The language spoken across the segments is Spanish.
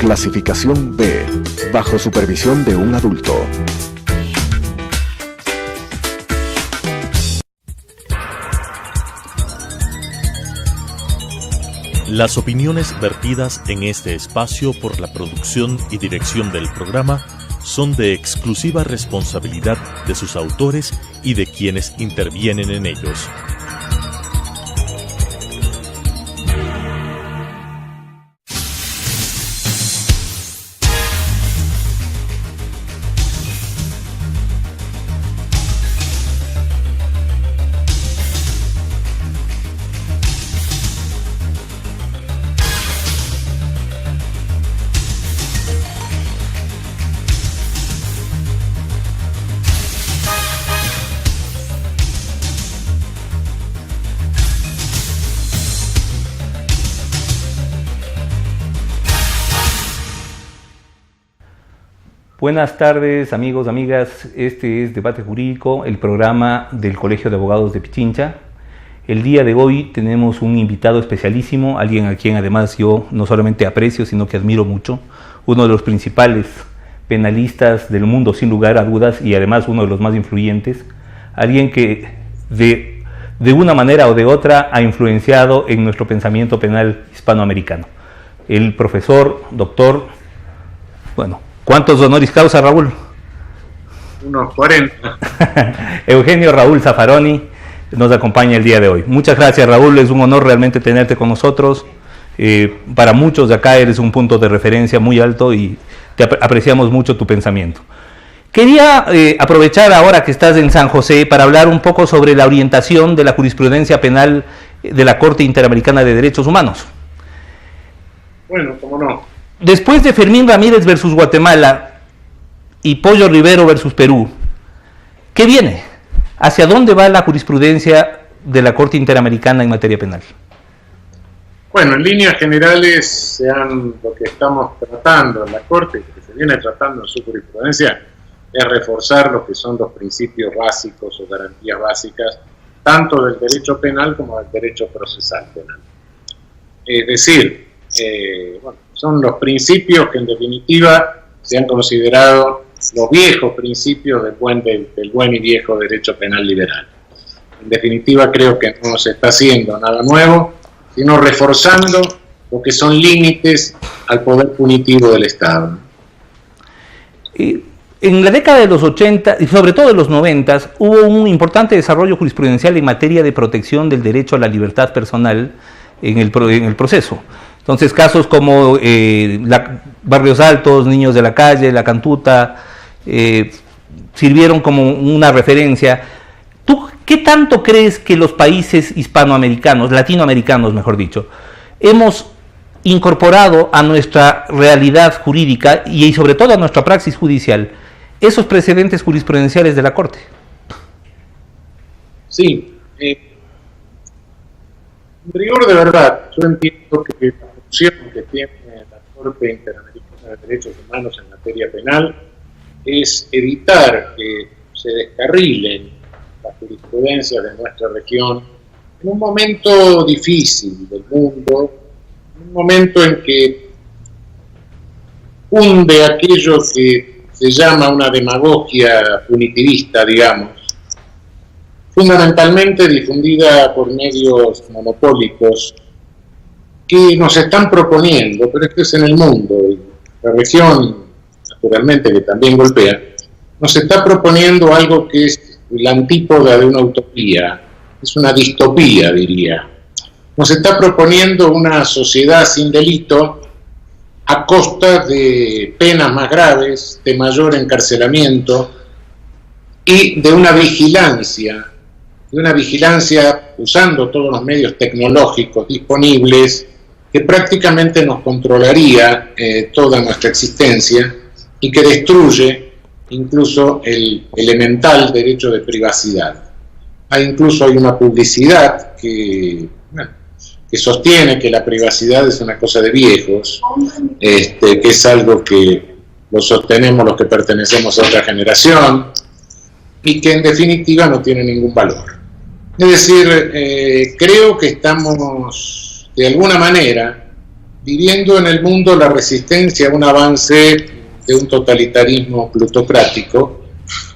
Clasificación B, bajo supervisión de un adulto. Las opiniones vertidas en este espacio por la producción y dirección del programa son de exclusiva responsabilidad de sus autores y de quienes intervienen en ellos. Buenas tardes, amigos, amigas. Este es Debate Jurídico, el programa del Colegio de Abogados de Pichincha. El día de hoy tenemos un invitado especialísimo, alguien a quien además yo no solamente aprecio, sino que admiro mucho, uno de los principales penalistas del mundo sin lugar a dudas y además uno de los más influyentes, alguien que de una manera o de otra ha influenciado en nuestro pensamiento penal hispanoamericano. El profesor, doctor, ¿cuántos honoris causa, Raúl? Unos 40. Eugenio Raúl Zaffaroni nos acompaña el día de hoy. Muchas gracias, Raúl, es un honor realmente tenerte con nosotros. Para muchos de acá eres un punto de referencia muy alto y te apreciamos mucho tu pensamiento. Quería aprovechar ahora que estás en San José para hablar un poco sobre la orientación de la jurisprudencia penal de la Corte Interamericana de Derechos Humanos. Bueno, cómo no. Después de Fermín Ramírez versus Guatemala y Pollo Rivero versus Perú, ¿qué viene? ¿Hacia dónde va la jurisprudencia de la Corte Interamericana en materia penal? Bueno, en líneas generales, lo que estamos tratando en la Corte, que se viene tratando en su jurisprudencia, es reforzar lo que son los principios básicos o garantías básicas, tanto del derecho penal como del derecho procesal penal. Es decir, son los principios que en definitiva se han considerado los viejos principios del buen y viejo derecho penal liberal. En definitiva, creo que no se está haciendo nada nuevo, sino reforzando lo que son límites al poder punitivo del Estado. En la década de los 80 y sobre todo en los 90 hubo un importante desarrollo jurisprudencial en materia de protección del derecho a la libertad personal en el proceso. Entonces, casos como Barrios Altos, Niños de la Calle, La Cantuta, sirvieron como una referencia. ¿Tú qué tanto crees que los países hispanoamericanos, latinoamericanos mejor dicho, hemos incorporado a nuestra realidad jurídica y sobre todo a nuestra praxis judicial esos precedentes jurisprudenciales de la Corte? Sí. En rigor de verdad, yo entiendo que la función que tiene la Corte Interamericana de Derechos Humanos en materia penal es evitar que se descarrilen las jurisprudencias de nuestra región en un momento difícil del mundo, en un momento en que hunde aquello que se llama una demagogia punitivista, digamos, fundamentalmente difundida por medios monopólicos que nos están proponiendo, pero esto es en el mundo, y la región, naturalmente, que también golpea, nos está proponiendo algo que es la antípoda de una utopía, es una distopía, diría. Nos está proponiendo una sociedad sin delito a costa de penas más graves, de mayor encarcelamiento y de una vigilancia usando todos los medios tecnológicos disponibles que prácticamente nos controlaría toda nuestra existencia y que destruye incluso el elemental derecho de privacidad. Incluso hay una publicidad que sostiene que la privacidad es una cosa de viejos, que es algo que lo sostenemos los que pertenecemos a otra generación y que en definitiva no tiene ningún valor. Es decir, creo que estamos de alguna manera viviendo en el mundo la resistencia a un avance de un totalitarismo plutocrático,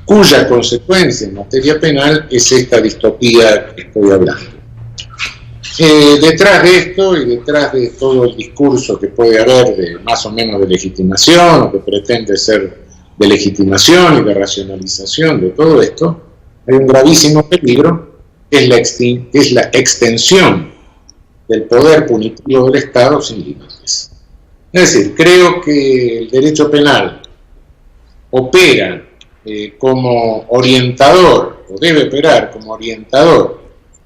cuya consecuencia en materia penal es esta distopía que estoy hablando. Detrás de esto y detrás de todo el discurso que puede haber de más o menos de legitimación o que pretende ser de legitimación y de racionalización de todo esto, hay un gravísimo peligro que es la extensión del poder punitivo del Estado sin límites. Es decir, creo que el derecho penal opera como orientador, o debe operar como orientador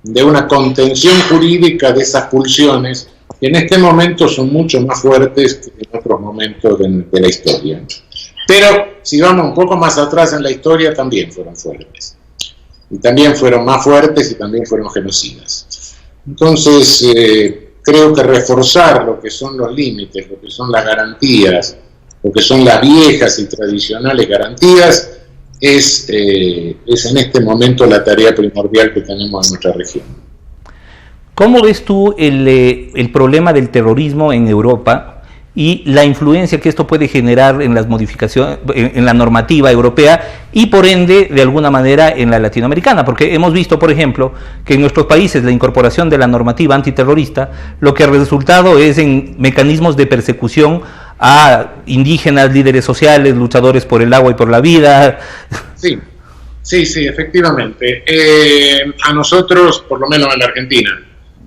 de una contención jurídica de esas pulsiones que en este momento son mucho más fuertes que en otros momentos de la historia. Pero si vamos un poco más atrás en la historia, también fueron fuertes. Y también fueron más fuertes y también fueron genocidas. Entonces, creo que reforzar lo que son los límites, lo que son las garantías, lo que son las viejas y tradicionales garantías, es en este momento la tarea primordial que tenemos en nuestra región. ¿Cómo ves tú el problema del terrorismo en Europa y la influencia que esto puede generar en las modificaciones, en la normativa europea y por ende, de alguna manera, en la latinoamericana? Porque hemos visto, por ejemplo, que en nuestros países la incorporación de la normativa antiterrorista lo que ha resultado es en mecanismos de persecución a indígenas, líderes sociales, luchadores por el agua y por la vida. Sí, efectivamente. A nosotros, por lo menos en la Argentina,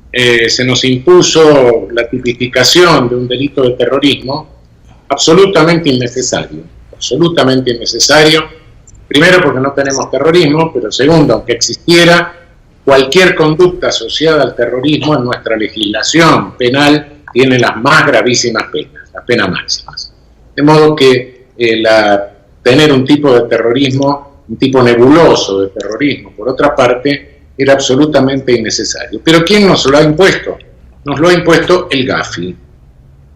se nos impuso la tipificación de un delito de terrorismo absolutamente innecesario. Primero, porque no tenemos terrorismo, pero segundo, aunque existiera, cualquier conducta asociada al terrorismo en nuestra legislación penal tiene las más gravísimas penas, las penas máximas. De modo que tener un tipo de terrorismo, un tipo nebuloso de terrorismo, por otra parte, era absolutamente innecesario. ¿Pero quién nos lo ha impuesto? Nos lo ha impuesto el GAFI.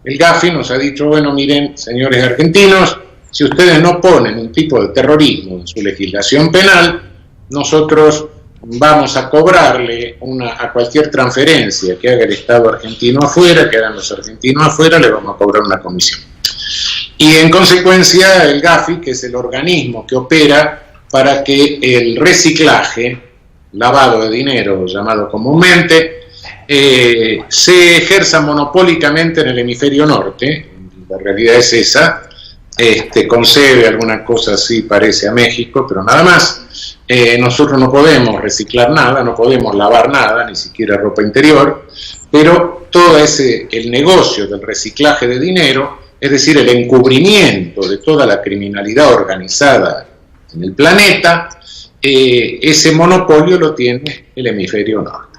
El GAFI nos ha dicho, bueno, miren, señores argentinos, si ustedes no ponen un tipo de terrorismo en su legislación penal, nosotros vamos a cobrarle a cualquier transferencia que haga el Estado argentino afuera, que hagan los argentinos afuera, le vamos a cobrar una comisión. Y en consecuencia, el GAFI, que es el organismo que opera para que el reciclaje, lavado de dinero, llamado comúnmente, se ejerza monopólicamente en el hemisferio norte. La realidad es esa. Concede alguna cosa así, parece a México, pero nada más. Nosotros no podemos reciclar nada, no podemos lavar nada, ni siquiera ropa interior, pero todo el negocio del reciclaje de dinero, es decir, el encubrimiento de toda la criminalidad organizada en el planeta, ese monopolio lo tiene el hemisferio norte.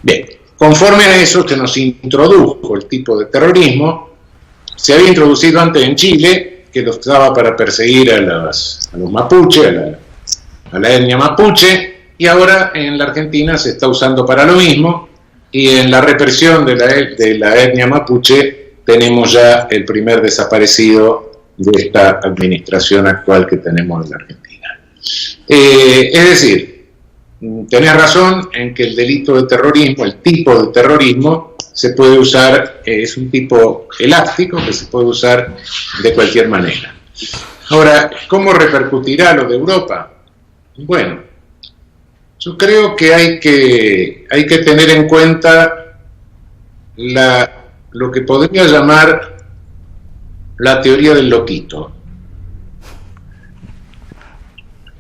Bien, conforme a eso se nos introdujo el tipo de terrorismo. Se había introducido antes en Chile, que lo usaba para perseguir a los mapuches, a la etnia mapuche, y ahora en la Argentina se está usando para lo mismo, y en la represión de la etnia mapuche tenemos ya el primer desaparecido de esta administración actual que tenemos en la Argentina. Es decir, tenés razón en que el delito de terrorismo, el tipo de terrorismo, se puede usar, es un tipo elástico que se puede usar de cualquier manera. Ahora, ¿cómo repercutirá lo de Europa? Bueno, yo creo que hay que tener en cuenta lo que podría llamar la teoría del loquito.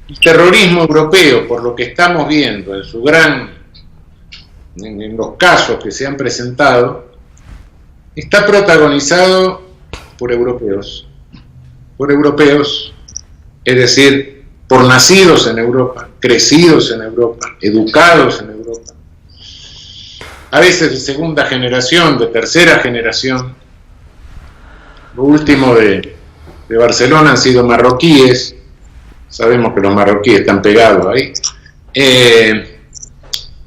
El terrorismo europeo, por lo que estamos viendo en los casos que se han presentado, está protagonizado por europeos, es decir, por nacidos en Europa, crecidos en Europa, educados en Europa, a veces de segunda generación, de tercera generación. Lo último de Barcelona han sido marroquíes. Sabemos que los marroquíes están pegados ahí.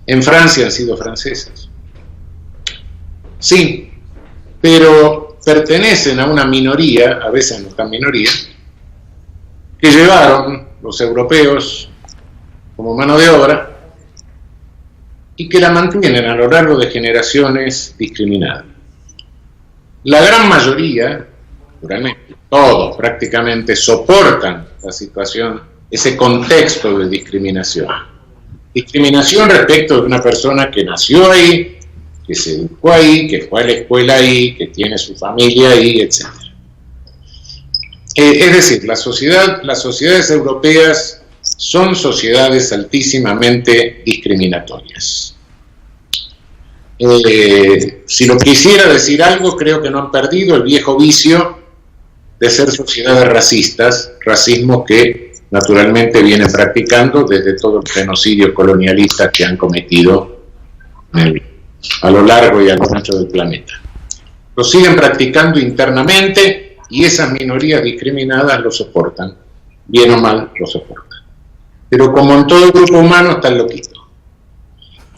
En Francia han sido franceses. Sí, pero pertenecen a una minoría, a veces no tan minoría, que llevaron los europeos como mano de obra y que la mantienen a lo largo de generaciones discriminada. La gran mayoría, naturalmente, todos prácticamente soportan la situación, ese contexto de discriminación. Discriminación respecto de una persona que nació ahí, que se educó ahí, que fue a la escuela ahí, que tiene su familia ahí, etc. Es decir, las sociedades europeas son sociedades altísimamente discriminatorias. Si lo quisiera decir algo, creo que no han perdido el viejo vicio de ser sociedades racistas, racismo que naturalmente vienen practicando desde todo el genocidio colonialista que han cometido a lo largo y a lo ancho del planeta. Lo siguen practicando internamente y esas minorías discriminadas lo soportan, bien o mal lo soportan. Pero como en todo grupo humano está el loquito.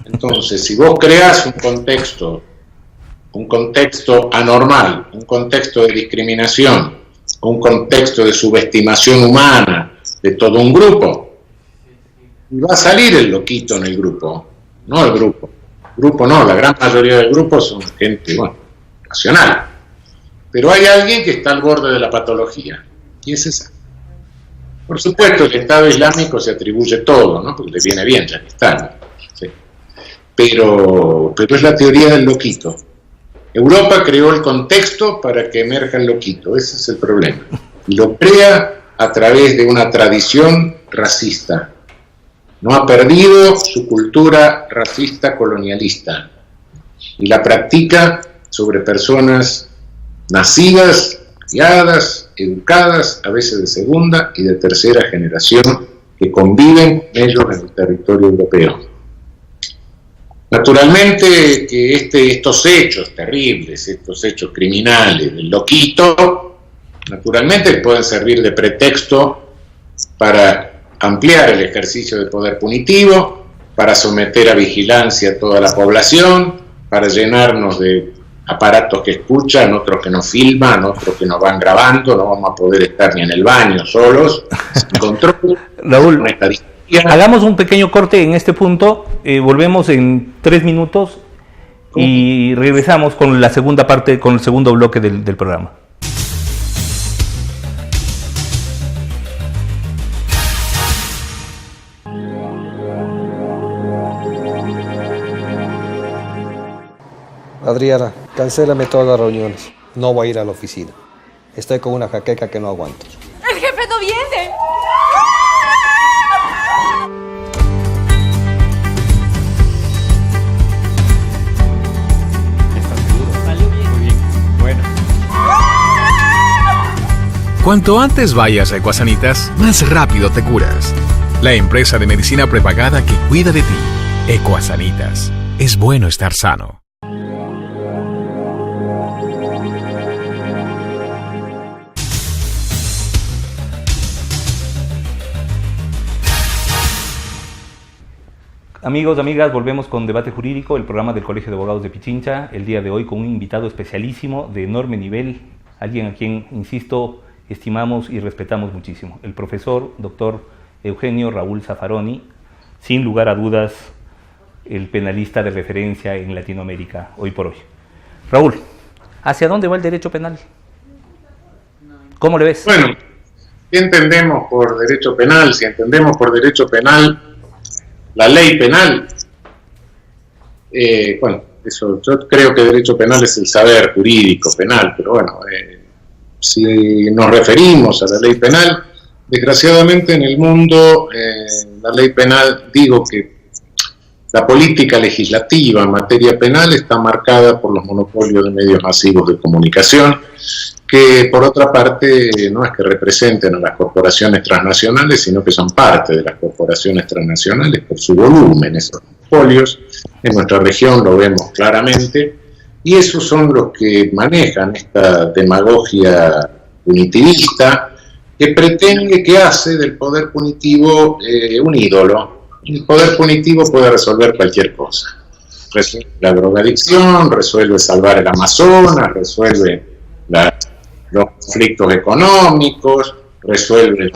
Entonces, si vos creás un contexto anormal, un contexto de discriminación, un contexto de subestimación humana de todo un grupo, y va a salir el loquito en el grupo, no el grupo. El grupo no, la gran mayoría del grupo son gente, racional. Pero hay alguien que está al borde de la patología, y es esa. Por supuesto, el Estado Islámico se atribuye todo, ¿no? Porque le viene bien, ya que está. ¿Sí? Pero es la teoría del loquito. Europa creó el contexto para que emerja el loquito, ese es el problema. Y lo crea a través de una tradición racista. No ha perdido su cultura racista colonialista y la practica sobre personas nacidas, criadas, educadas, a veces de segunda y de tercera generación, que conviven con ellos en el territorio europeo. Naturalmente que estos hechos terribles, estos hechos criminales del loquito, naturalmente pueden servir de pretexto para ampliar el ejercicio del poder punitivo, para someter a vigilancia a toda la población, para llenarnos de aparatos que escuchan, otros que nos filman, otros que nos van grabando, no vamos a poder estar ni en el baño solos, sin control. Raúl, hagamos un pequeño corte en este punto, volvemos en 3 minutos y regresamos con la segunda parte, con el segundo bloque del programa. Adriana, cancélame todas las reuniones. No voy a ir a la oficina. Estoy con una jaqueca que no aguanto. ¡El jefe no viene! ¿Estás seguro? Salió bien. Muy bien. Bueno. Cuanto antes vayas a Ecuasanitas, más rápido te curas. La empresa de medicina prepagada que cuida de ti. Ecuasanitas. Es bueno estar sano. Amigos, amigas, volvemos con Debate Jurídico, el programa del Colegio de Abogados de Pichincha, el día de hoy con un invitado especialísimo de enorme nivel, alguien a quien, insisto, estimamos y respetamos muchísimo, el profesor Dr. Eugenio Raúl Zaffaroni, sin lugar a dudas, el penalista de referencia en Latinoamérica, hoy por hoy. Raúl, ¿hacia dónde va el derecho penal? ¿Cómo le ves? Bueno, ¿qué entendemos por derecho penal? Si entendemos por derecho penal la ley penal, eso, yo creo que derecho penal es el saber jurídico penal, pero bueno, si nos referimos a la ley penal, desgraciadamente en el mundo, la ley penal, digo que la política legislativa en materia penal está marcada por los monopolios de medios masivos de comunicación, que por otra parte no es que representen a las corporaciones transnacionales, sino que son parte de las corporaciones transnacionales por su volumen, esos monopolios. En nuestra región lo vemos claramente, y esos son los que manejan esta demagogia punitivista que pretende, que hace del poder punitivo un ídolo. El poder punitivo puede resolver cualquier cosa. Resuelve la drogadicción, resuelve salvar el Amazonas, resuelve los conflictos económicos, resuelve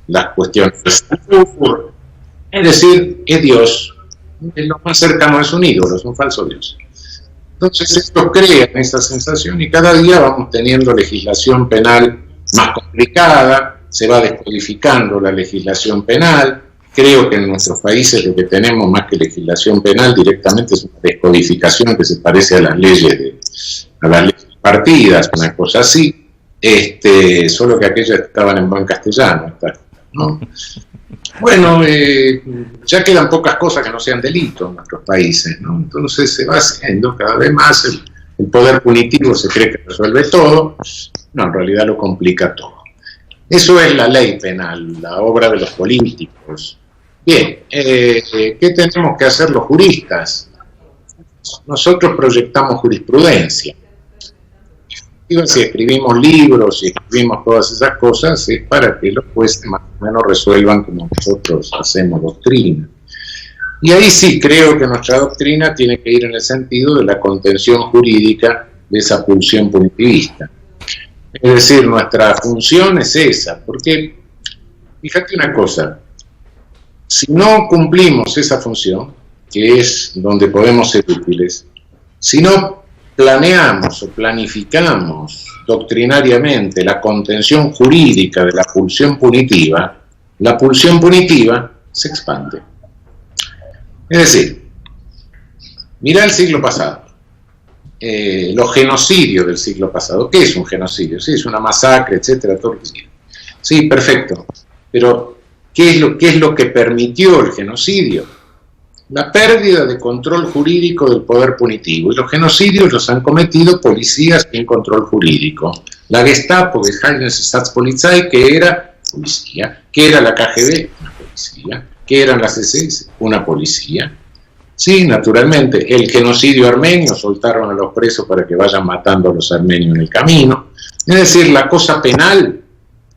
las cuestiones de salud. Es decir, es Dios. Lo más cercano es un ídolo, es un falso Dios. Entonces esto crea esa sensación y cada día vamos teniendo legislación penal más complicada, se va descodificando la legislación penal. Creo que en nuestros países lo que tenemos más que legislación penal directamente es una descodificación que se parece a las leyes partidas, una cosa así, solo que aquellas estaban en buen castellano, ¿no? Bueno, ya quedan pocas cosas que no sean delitos en nuestros países, ¿no? Entonces se va haciendo cada vez más, el poder punitivo se cree que resuelve todo, no, en realidad lo complica todo. Eso es la ley penal, la obra de los políticos. Bien, ¿qué tenemos que hacer los juristas? Nosotros proyectamos jurisprudencia. Si escribimos libros, si escribimos todas esas cosas, es para que los jueces más o menos resuelvan como nosotros hacemos doctrina. Y ahí sí creo que nuestra doctrina tiene que ir en el sentido de la contención jurídica de esa pulsión punitivista. Es decir, nuestra función es esa, porque, fíjate una cosa, si no cumplimos esa función, que es donde podemos ser útiles, si no planeamos o planificamos doctrinariamente la contención jurídica de la pulsión punitiva, la pulsión punitiva se expande. Es decir, mirá el siglo pasado, los genocidios del siglo pasado. ¿Qué es un genocidio? Sí, es una masacre, etcétera, todo lo que sea. Sí, perfecto. Pero, ¿qué es lo que permitió el genocidio? La pérdida de control jurídico del poder punitivo. Y los genocidios los han cometido policías sin control jurídico. La Gestapo, Geheimdienststaatspolizei, que era policía, que era la KGB, una policía, que eran las SS, una policía. Sí, naturalmente, el genocidio armenio, soltaron a los presos para que vayan matando a los armenios en el camino. Es decir, la cosa penal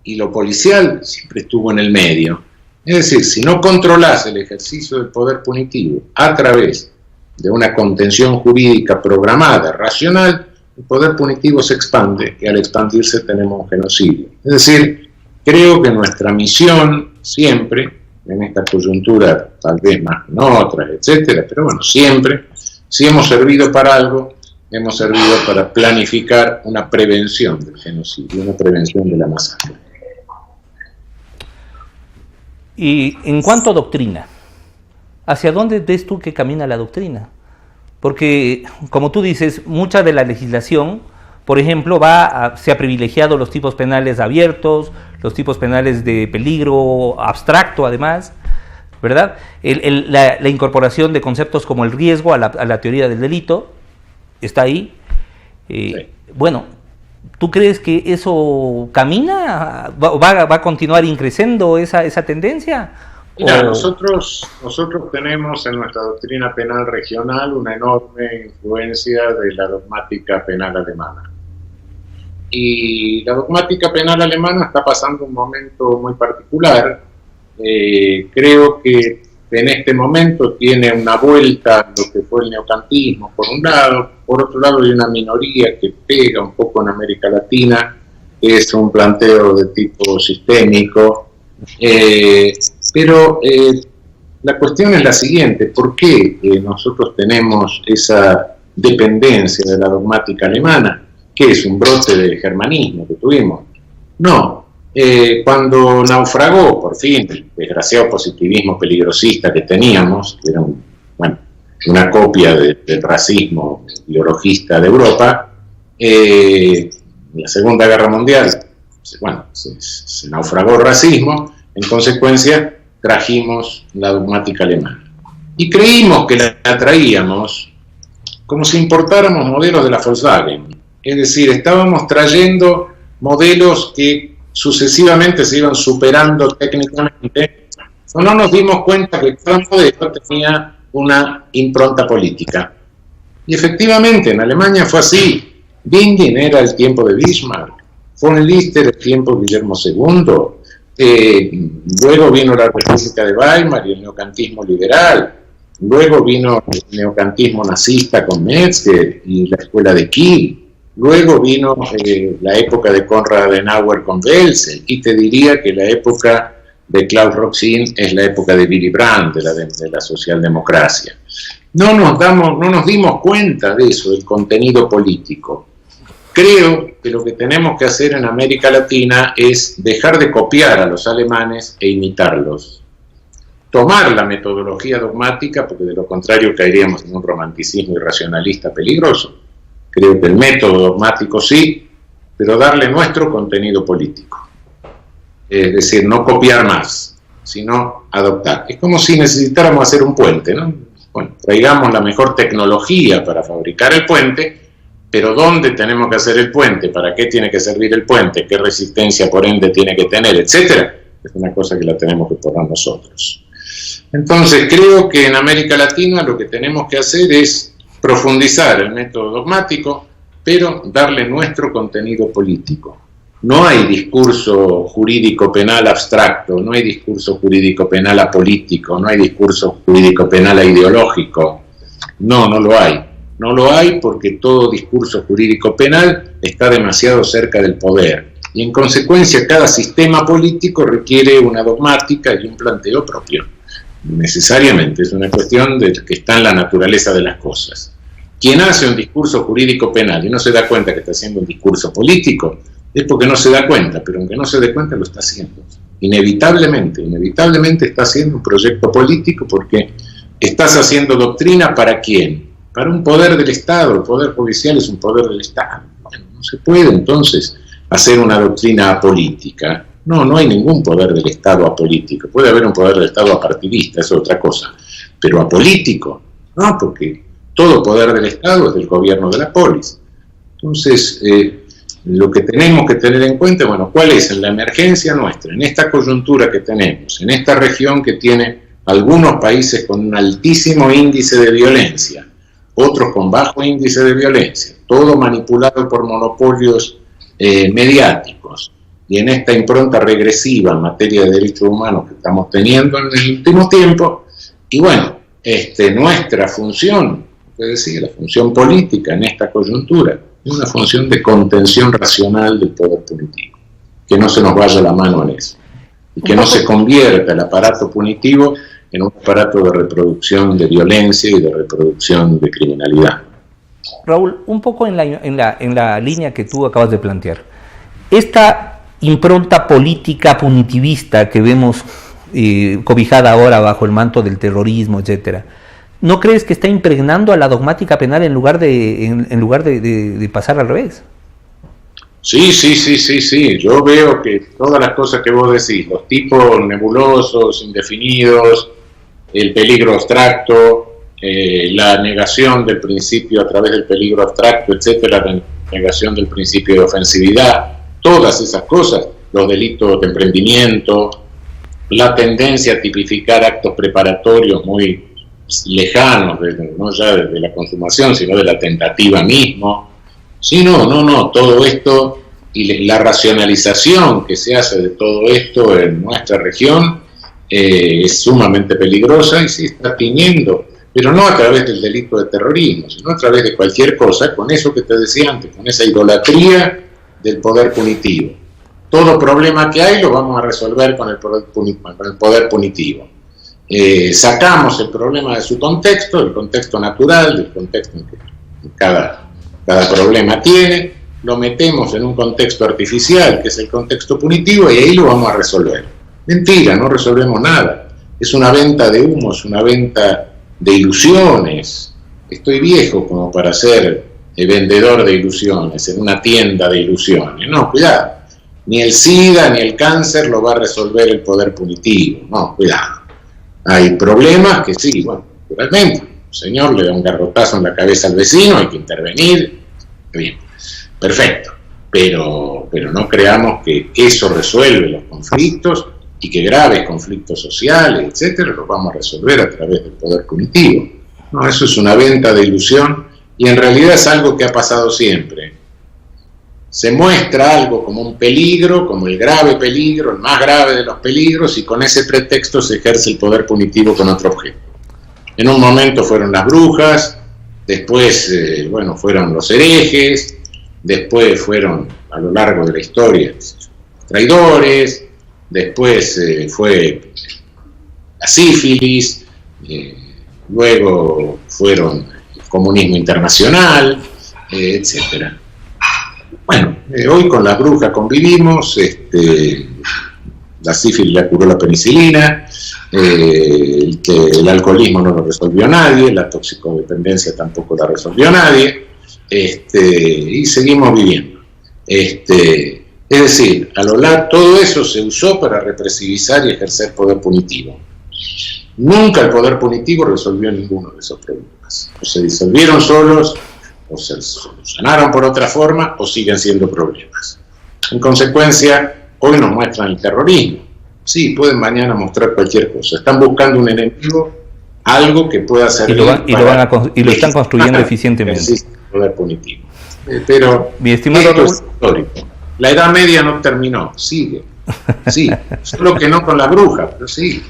y lo policial siempre estuvo en el medio. Es decir, si no controlás el ejercicio del poder punitivo a través de una contención jurídica programada, racional, el poder punitivo se expande y al expandirse tenemos un genocidio. Es decir, creo que nuestra misión siempre, en esta coyuntura tal vez más que en otras, etcétera, pero bueno, siempre, si hemos servido para algo, hemos servido para planificar una prevención del genocidio, una prevención de la masacre. Y en cuanto a doctrina, ¿hacia dónde ves tú que camina la doctrina? Porque, como tú dices, mucha de la legislación, por ejemplo, se ha privilegiado los tipos penales abiertos, los tipos penales de peligro abstracto, además, ¿verdad? La incorporación de conceptos como el riesgo a la teoría del delito está ahí. Sí. Bueno, ¿tú crees que eso camina? ¿Va a continuar increciendo esa tendencia? Mira, nosotros tenemos en nuestra doctrina penal regional una enorme influencia de la dogmática penal alemana. Y la dogmática penal alemana está pasando un momento muy particular. Creo que en este momento tiene una vuelta a lo que fue el neocantismo, por un lado. Por otro lado, hay una minoría que pega un poco en América Latina, que es un planteo de tipo sistémico. Pero la cuestión es la siguiente: ¿por qué nosotros tenemos esa dependencia de la dogmática alemana? ¿Qué es un brote de germanismo que tuvimos? No. Cuando naufragó, por fin, el desgraciado positivismo peligrosista que teníamos, que era una copia del racismo ideologista de Europa, en la Segunda Guerra Mundial, se naufragó el racismo, en consecuencia trajimos la dogmática alemana. Y creímos que la traíamos como si importáramos modelos de la Volkswagen, es decir, estábamos trayendo modelos que sucesivamente se iban superando técnicamente, o no nos dimos cuenta que cada modelo tenía una impronta política. Y efectivamente en Alemania fue así. Binding era el tiempo de Bismarck, von Lister el tiempo de Guillermo II, luego vino la República de Weimar y el neocantismo liberal, luego vino el neocantismo nazista con Metzger y la escuela de Kiel. Luego vino la época de Konrad Adenauer con Welsen, y te diría que la época de Klaus Roxin es la época de Willy Brandt, de la socialdemocracia. no nos dimos cuenta de eso, del contenido político. Creo que lo que tenemos que hacer en América Latina es dejar de copiar a los alemanes e imitarlos. Tomar la metodología dogmática, porque de lo contrario caeríamos en un romanticismo irracionalista peligroso. Creo que el método dogmático sí, pero darle nuestro contenido político. Es decir, no copiar más, sino adoptar. Es como si necesitáramos hacer un puente, ¿no? Bueno, traigamos la mejor tecnología para fabricar el puente, pero ¿dónde tenemos que hacer el puente? ¿Para qué tiene que servir el puente? ¿Qué resistencia por ende tiene que tener? Etcétera. Es una cosa que la tenemos que poner nosotros. Entonces creo que en América Latina lo que tenemos que hacer es profundizar el método dogmático, pero darle nuestro contenido político. No hay discurso jurídico penal abstracto, no hay discurso jurídico penal apolítico, no hay discurso jurídico penal ideológico. No lo hay. No lo hay porque todo discurso jurídico penal está demasiado cerca del poder. Y en consecuencia cada sistema político requiere una dogmática y un planteo propio. Necesariamente, es una cuestión de que está en la naturaleza de las cosas. Quien hace un discurso jurídico penal y no se da cuenta que está haciendo un discurso político, es porque no se da cuenta, pero aunque no se dé cuenta lo está haciendo. Inevitablemente está haciendo un proyecto político porque estás haciendo doctrina ¿para quién? Para un poder del Estado. El poder judicial es un poder del Estado. Bueno, no se puede entonces hacer una doctrina apolítica. No hay ningún poder del Estado apolítico. Puede haber un poder del Estado apartidista, eso es otra cosa. Pero apolítico, no, porque todo poder del Estado es del gobierno de la polis. Entonces, lo que tenemos que tener en cuenta, bueno, ¿cuál es la emergencia nuestra? En esta coyuntura que tenemos, en esta región que tiene algunos países con un altísimo índice de violencia, otros con bajo índice de violencia, todo manipulado por monopolios mediáticos, y en esta impronta regresiva en materia de derechos humanos que estamos teniendo en el último tiempo, y bueno, nuestra función, es decir, la función política en esta coyuntura, es una función de contención racional del poder punitivo, que no se nos vaya la mano en eso, y que no se convierta el aparato punitivo en un aparato de reproducción de violencia y de reproducción de criminalidad. Raúl, un poco en la línea que tú acabas de plantear, esta impronta política punitivista que vemos cobijada ahora bajo el manto del terrorismo, etcétera, ¿no crees que está impregnando a la dogmática penal en lugar de pasar al revés? Sí. Yo veo que todas las cosas que vos decís, los tipos nebulosos, indefinidos, el peligro abstracto, la negación del principio a través del peligro abstracto, etcétera, la negación del principio de ofensividad, todas esas cosas, los delitos de emprendimiento, la tendencia a tipificar actos preparatorios muy lejanos, no ya de la consumación, sino de la tentativa mismo. Sí, no, todo esto y la racionalización que se hace de todo esto en nuestra región es sumamente peligrosa y se está tiñendo, pero no a través del delito de terrorismo, sino a través de cualquier cosa, con eso que te decía antes, con esa idolatría del poder punitivo. Todo problema que hay lo vamos a resolver con el poder punitivo. Sacamos el problema de su contexto, el contexto natural, del contexto en que cada problema tiene, lo metemos en un contexto artificial, que es el contexto punitivo, y ahí lo vamos a resolver. Mentira, no resolvemos nada. Es una venta de humo, es una venta de ilusiones. Estoy viejo como para ser vendedor de ilusiones, en una tienda de ilusiones. No, cuidado. Ni el SIDA ni el cáncer lo va a resolver el poder punitivo. No, cuidado. Hay problemas que sí, bueno, naturalmente. Un señor le da un garrotazo en la cabeza al vecino, hay que intervenir. Bien, perfecto. Pero no creamos que eso resuelve los conflictos y que graves conflictos sociales, etcétera, los vamos a resolver a través del poder punitivo. No, eso es una venta de ilusión y en realidad es algo que ha pasado siempre. Se muestra algo como un peligro, como el grave peligro, el más grave de los peligros, y con ese pretexto se ejerce el poder punitivo con otro objeto. En un momento fueron las brujas, después, fueron los herejes, después fueron, a lo largo de la historia, traidores, después fue la sífilis, luego fueron comunismo internacional, etcétera. Bueno, hoy con la bruja convivimos, la sífilis la curó la penicilina, el alcoholismo no lo resolvió nadie, la toxicodependencia tampoco la resolvió nadie, y seguimos viviendo. Es decir, a lo largo todo eso se usó para represivizar y ejercer poder punitivo. Nunca el poder punitivo resolvió ninguno de esos problemas. O se disolvieron solos, o se solucionaron por otra forma, o siguen siendo problemas. En consecuencia, hoy nos muestran el terrorismo. Sí, pueden mañana mostrar cualquier cosa. Están buscando un enemigo, algo que pueda servir y lo están construyendo eficientemente. El poder punitivo. Pero mi estimado Raúl, es histórico. La Edad Media no terminó, sigue. Sí, solo que no con la bruja, pero sí.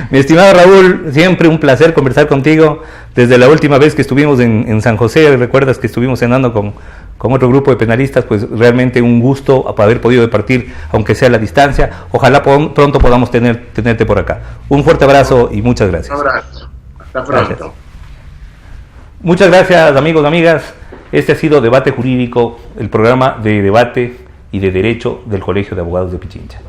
Mi estimado Raúl, siempre un placer conversar contigo. Desde la última vez que estuvimos en San José, recuerdas que estuvimos cenando con otro grupo de penalistas, pues realmente un gusto haber podido departir, aunque sea a la distancia. Ojalá pronto podamos tenerte por acá. Un fuerte abrazo y muchas gracias. Un abrazo, hasta pronto. Gracias. Muchas gracias, amigos, amigas. Este ha sido Debate Jurídico, el programa de debate y de derecho del Colegio de Abogados de Pichincha.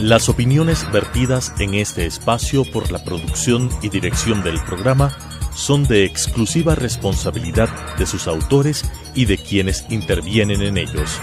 Las opiniones vertidas en este espacio por la producción y dirección del programa son de exclusiva responsabilidad de sus autores y de quienes intervienen en ellos.